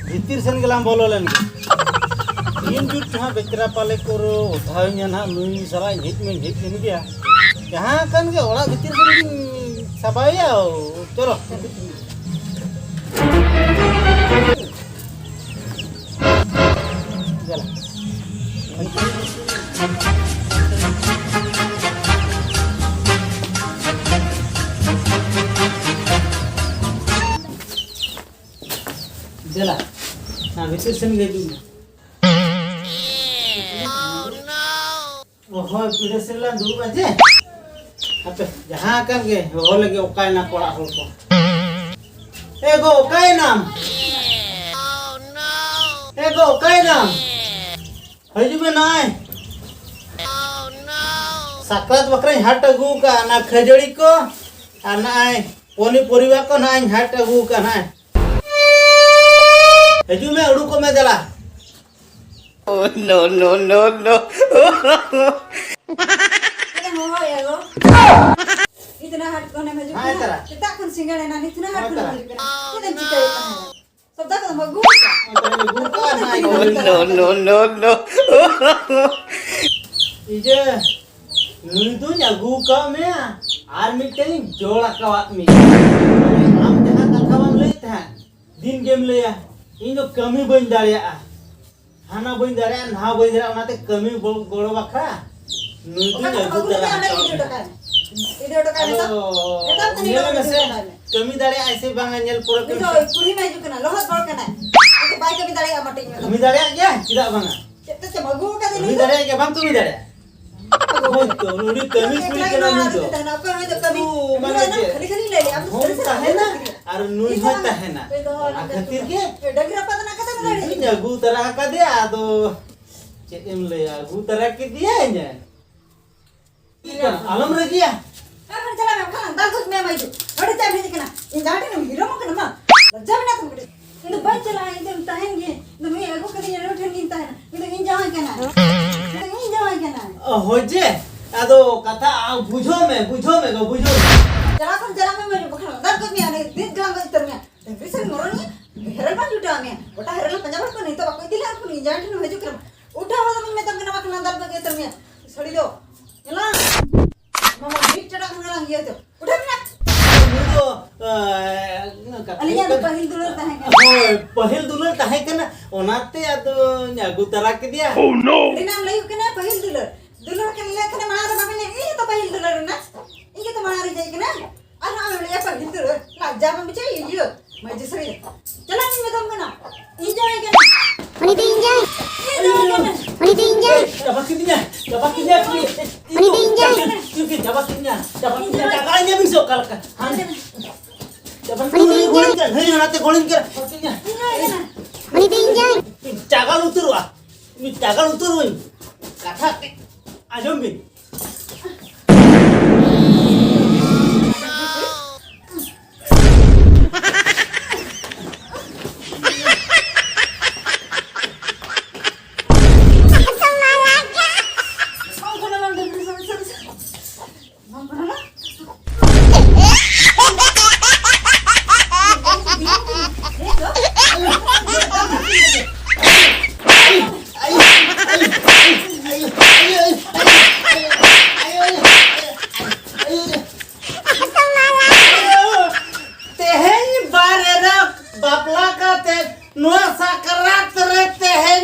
भितर सेन गलाम बोलो लेन तीन जुट जहाँ बेचरा पाले करो उठावे ना नुई सारा हिट में हिट लेन गया यहाँ कन के ओड़ा भितर सेन सबाया चलो चला ना भितर सेन गई दूँ ओहो पीड़े से ला दूर बजे अबे जहाँ कर के वो लगे ओकाय ना पड़ा हो को एगो ओकाय नाम एगो ओकाय नाम हजू में नाय साकरात बकरा हाट अगू का ना खजड़ी को आ ना पोनी परिवार को ना हाट अगू का ना हजू में उड़ू को मैं जला Oh no no no no. इतना हाथ कोने में जो हाँ तेरा कितना कौन सिंगल है ना इतना हाथ कोने में कितना चिकन है सब तक हम गु Oh no no no no. इजे नुंतु जागू का में आर्मी टेलिंग जोड़ा का बात में हम जहां कथा बम लेते हैं दिन गेम लेया इन जो कमी बन दाड़िया हाना बन दाड़िया ना बन दाड़िया ओनाते कमी गोड़ो बखरा नुंतु जागू तेरा वीडियो टका में तो ये से कमी दाड़िया ऐसे बांगा नेल पूरा तो कुड़ी में जो कना लोहत बड़ कना तो बाइक कमी दाड़िया मटिंग में कमी दाड़िया क्या किदा बांगा तो मगु का कमी दिन दाड़िया क्या बांग कमी दाड़िया तो नुड़ी कमी कुड़ी के नाम तो कमी खाली खाली ले ले अब होता है ना और नुई होता है ना खातिर के डगरा पता ना कता लड़ी इन गु तरह का दिया तो चेम ले गु तरह के दिया है ने आलम रे किया अपन चला मैं खाना दाल दूध में माइजू बड़े चाय भेज के ना इन दाटे ने हीरो मक ना लज्जा बिना तुम इन बच चला इन तहंगे तो मैं एगो कदी ने उठन गिनता है इन इन जावा के ना इन जावा के ना हो जे आदो कथा बुझो में गो बुझो चला में मैं बखना दाल दूध में आने दिन ग्राम में तर में फिर मोरनी हेरल बन जुटा में ओटा हेरल पंजाब को नहीं तो कोई दिला को नहीं जाट ने भेजू कर उठा वाला में तंग ना बखना दाल में तर में छोड़ी दो चला मामा बीट चढ़ा कर ये तो उठा बिना अलिया तो पहिल दुलर ताहे कना ओनाते आदो न्यागु तरा के दिया Oh no. नाम लई के ना पहिल दुलर के लेखने मार बाबे ने ई तो पहिल दुलर ना ई तो मार जाई के ना और हम ले पहिल दुलर लाजा में बिचे ये मैं जिसरी चला नहीं में तुम ना ई जाए के ना Oni tinjay. Oni tinjay. Dapat kinya Oni tinjay. Oke, dapat kinya kakaknya bisa kalkan han dapat Oni tinjay. golin kan hei nanti golin kan kinya Oni tinjay. cagal utur wah ini cagal utur wah kata ajom bin बापला का ते नुआ साकरात रहते हैं